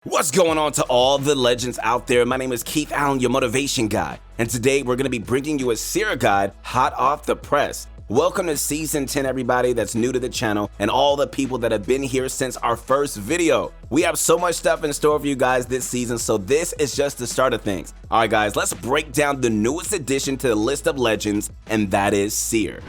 What's going on to all the legends out there? My name is Keith Allen, your motivation guy, and today we're going to be bringing you a Seer guide hot off the press. Welcome to Season 10, everybody that's new to the channel and all the people that have been here since our first video. We have so much stuff in store for you guys this season, so this is just the start of things. All right, guys, let's break down the newest addition to the list of legends, and that is Seer.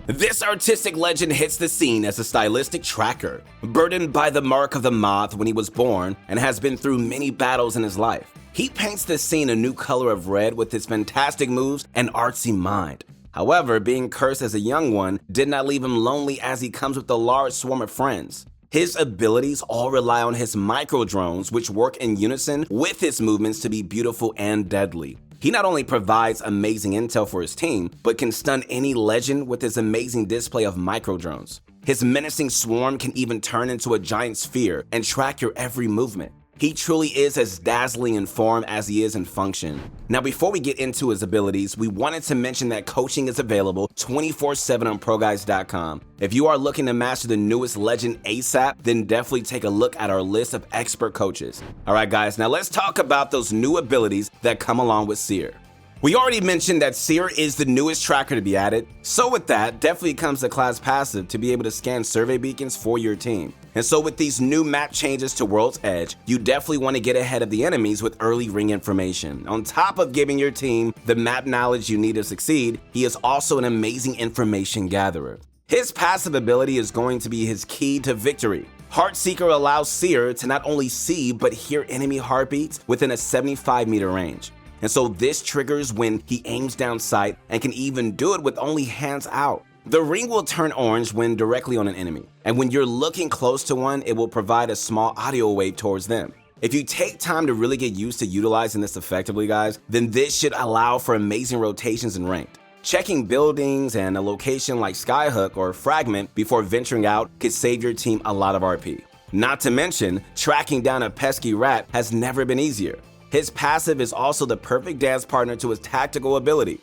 This artistic legend hits the scene as a stylistic tracker, burdened by the mark of the moth when he was born and has been through many battles in his life. He paints the scene a new color of red with his fantastic moves and artsy mind. However, being cursed as a young one did not leave him lonely as he comes with a large swarm of friends. His abilities all rely on his micro drones, which work in unison with his movements to be beautiful and deadly. He not only provides amazing intel for his team, but can stun any legend with his amazing display of micro drones. His menacing swarm can even turn into a giant sphere and track your every movement. He truly is as dazzling in form as he is in function. Now, before we get into his abilities, we wanted to mention that coaching is available 24/7 on ProGuides.com. If you are looking to master the newest legend ASAP, then definitely take a look at our list of expert coaches. All right, guys, now let's talk about those new abilities that come along with Seer. We already mentioned that Seer is the newest tracker to be added, so with that, definitely comes the class passive to be able to scan survey beacons for your team. And so with these new map changes to World's Edge, you definitely want to get ahead of the enemies with early ring information. On top of giving your team the map knowledge you need to succeed, he is also an amazing information gatherer. His passive ability is going to be his key to victory. Heartseeker allows Seer to not only see but hear enemy heartbeats within a 75-meter range. And so this triggers when he aims down sight and can even do it with only hands out. The ring will turn orange when directly on an enemy, and when you're looking close to one, it will provide a small audio wave towards them. If you take time to really get used to utilizing this effectively, guys, then this should allow for amazing rotations in ranked. Checking buildings and a location like Skyhook or Fragment before venturing out could save your team a lot of RP. Not to mention, tracking down a pesky rat has never been easier. His passive is also the perfect dance partner to his tactical ability.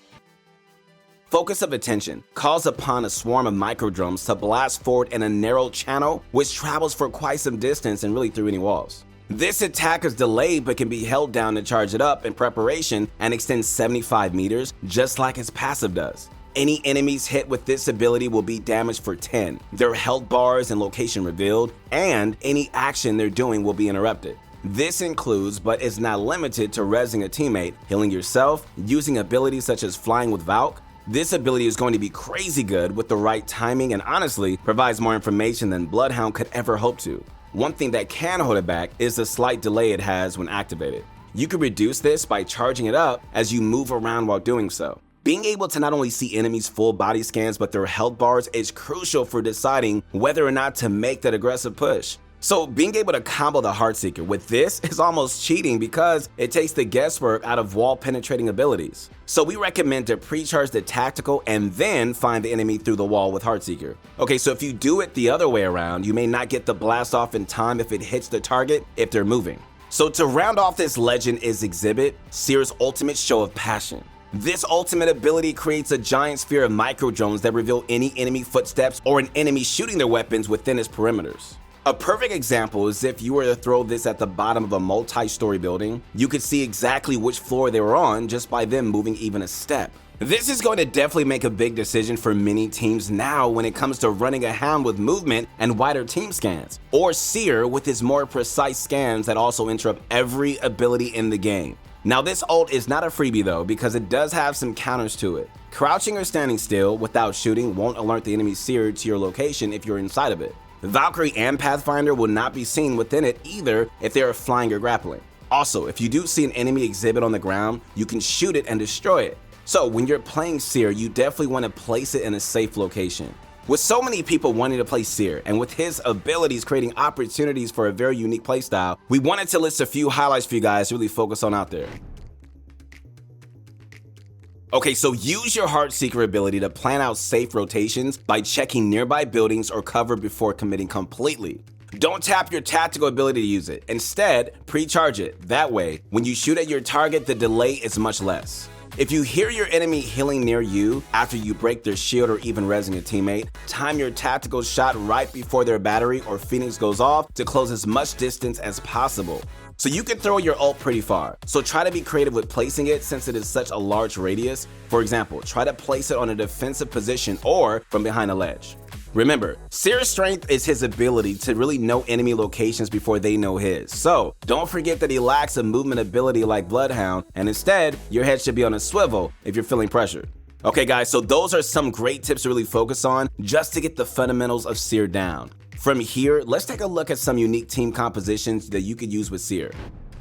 Focus of attention calls upon a swarm of microdrones to blast forward in a narrow channel which travels for quite some distance and really through any walls. This attack is delayed but can be held down to charge it up in preparation and extends 75 meters just like his passive does. Any enemies hit with this ability will be damaged for 10, their health bars and location revealed, and any action they're doing will be interrupted. This includes, but is not limited to, rezzing a teammate, healing yourself, using abilities such as flying with Valk. This ability is going to be crazy good with the right timing and honestly provides more information than Bloodhound could ever hope to. One thing that can hold it back is the slight delay it has when activated. You can reduce this by charging it up as you move around while doing so. Being able to not only see enemies' full body scans but their health bars is crucial for deciding whether or not to make that aggressive push. So being able to combo the Heartseeker with this is almost cheating because it takes the guesswork out of wall penetrating abilities. So we recommend to pre-charge the tactical and then find the enemy through the wall with Heartseeker. Okay, so if you do it the other way around, you may not get the blast off in time if it hits the target if they're moving. So to round off this legend is Exhibit, Seer's ultimate show of passion. This ultimate ability creates a giant sphere of micro drones that reveal any enemy footsteps or an enemy shooting their weapons within its perimeters. A perfect example is if you were to throw this at the bottom of a multi-story building, you could see exactly which floor they were on just by them moving even a step. This is going to definitely make a big decision for many teams now when it comes to running a hound with movement and wider team scans, or Seer with his more precise scans that also interrupt every ability in the game. Now this ult is not a freebie though, because it does have some counters to it. Crouching or standing still without shooting won't alert the enemy Seer to your location if you're inside of it. Valkyrie and Pathfinder will not be seen within it either if they are flying or grappling. Also, if you do see an enemy exhibit on the ground, you can shoot it and destroy it. So when you're playing Seer, you definitely want to place it in a safe location. With so many people wanting to play Seer, and with his abilities creating opportunities for a very unique playstyle, we wanted to list a few highlights for you guys to really focus on out there. Okay, so use your Heartseeker ability to plan out safe rotations by checking nearby buildings or cover before committing completely. Don't tap your tactical ability to use it. Instead, pre-charge it. That way, when you shoot at your target, the delay is much less. If you hear your enemy healing near you after you break their shield or even rezzing a teammate, time your tactical shot right before their battery or Phoenix goes off to close as much distance as possible. So you can throw your ult pretty far, so try to be creative with placing it since it is such a large radius. For example, try to place it on a defensive position or from behind a ledge. Remember, Seer's strength is his ability to really know enemy locations before they know his. So don't forget that he lacks a movement ability like Bloodhound, and instead, your head should be on a swivel if you're feeling pressured. Okay guys, so those are some great tips to really focus on just to get the fundamentals of Seer down. From here, let's take a look at some unique team compositions that you could use with Seer.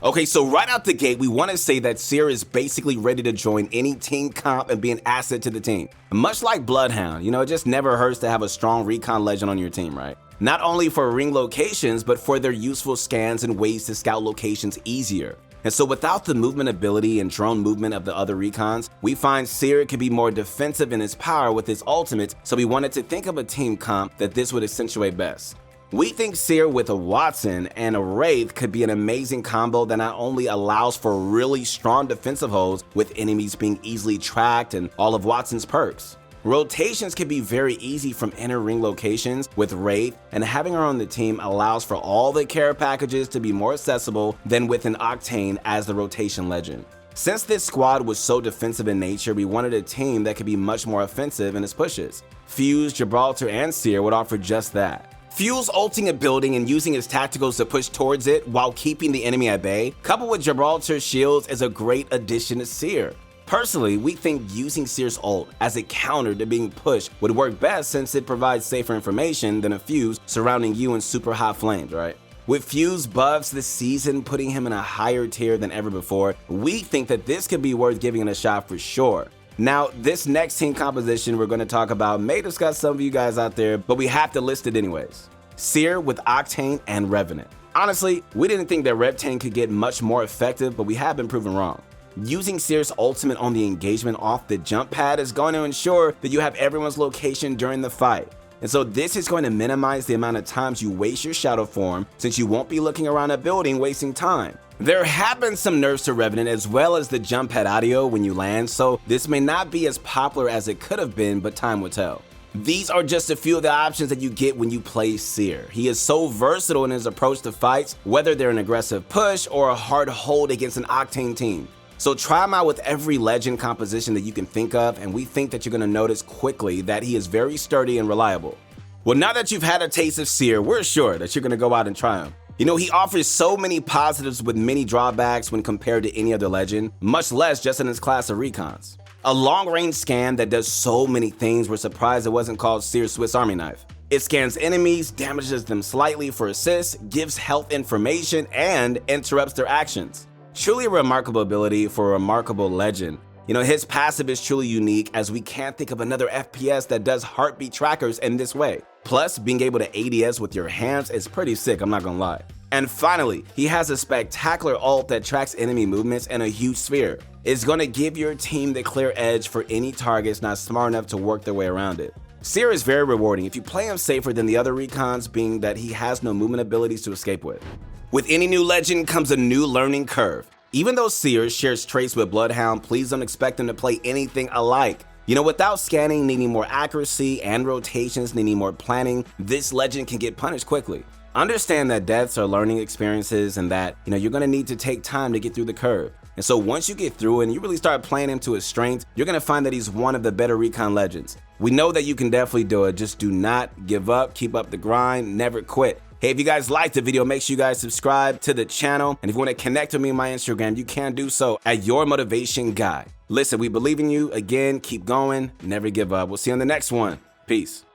Okay, so right out the gate, we want to say that Seer is basically ready to join any team comp and be an asset to the team. Much like Bloodhound, it just never hurts to have a strong recon legend on your team, right? Not only for ring locations, but for their useful scans and ways to scout locations easier. And so without the movement ability and drone movement of the other recons, we find Seer can be more defensive in his power with his ultimates, so we wanted to think of a team comp that this would accentuate best. We think Seer with a Watson and a Wraith could be an amazing combo that not only allows for really strong defensive holds with enemies being easily tracked and all of Watson's perks. Rotations can be very easy from inner ring locations with Wraith, and having her on the team allows for all the care packages to be more accessible than with an Octane as the rotation legend. Since this squad was so defensive in nature, we wanted a team that could be much more offensive in its pushes. Fuse, Gibraltar, and Seer would offer just that. Fuse ulting a building and using his tacticals to push towards it while keeping the enemy at bay, coupled with Gibraltar's shields, is a great addition to Seer. Personally, we think using Seer's ult as a counter to being pushed would work best since it provides safer information than a Fuse surrounding you in super hot flames, right? With Fuse buffs this season putting him in a higher tier than ever before, we think that this could be worth giving it a shot for sure. Now, this next team composition we're going to talk about may discuss some of you guys out there, but we have to list it anyways. Seer with Octane and Revenant. Honestly, we didn't think that Reptane could get much more effective, but we have been proven wrong. Using Seer's ultimate on the engagement off the jump pad is going to ensure that you have everyone's location during the fight. And so this is going to minimize the amount of times you waste your shadow form since you won't be looking around a building wasting time. There have been some nerfs to Revenant as well as the jump pad audio when you land, so this may not be as popular as it could have been, but time will tell. These are just a few of the options that you get when you play Seer. He is so versatile in his approach to fights, whether they're an aggressive push or a hard hold against an Octane team. So try him out with every legend composition that you can think of, and we think that you're going to notice quickly that he is very sturdy and reliable. Well, now that you've had a taste of Seer, we're sure that you're going to go out and try him. He offers so many positives with many drawbacks when compared to any other legend, much less just in his class of recons. A long-range scan that does so many things, we're surprised it wasn't called Seer's Swiss Army knife. It scans enemies, damages them slightly for assists, gives health information, and interrupts their actions. Truly a remarkable ability for a remarkable legend. His passive is truly unique as we can't think of another FPS that does heartbeat trackers in this way. Plus, being able to ADS with your hands is pretty sick, I'm not gonna lie. And finally, he has a spectacular ult that tracks enemy movements in a huge sphere. It's gonna give your team the clear edge for any targets not smart enough to work their way around it. Seer is very rewarding if you play him safer than the other recons, being that he has no movement abilities to escape with. With any new legend comes a new learning curve. Even though Seer shares traits with Bloodhound, please don't expect him to play anything alike. Without scanning needing more accuracy and rotations needing more planning, this legend can get punished quickly. Understand that deaths are learning experiences and that, you're gonna need to take time to get through the curve. And so once you get through and you really start playing him to his strength, you're gonna find that he's one of the better recon legends. We know that you can definitely do it, just do not give up, keep up the grind, never quit. Hey, if you guys liked the video, make sure you guys subscribe to the channel. And if you want to connect with me on my Instagram, you can do so at Your Motivation Guy. Listen, we believe in you. Again, keep going, never give up. We'll see you on the next one. Peace.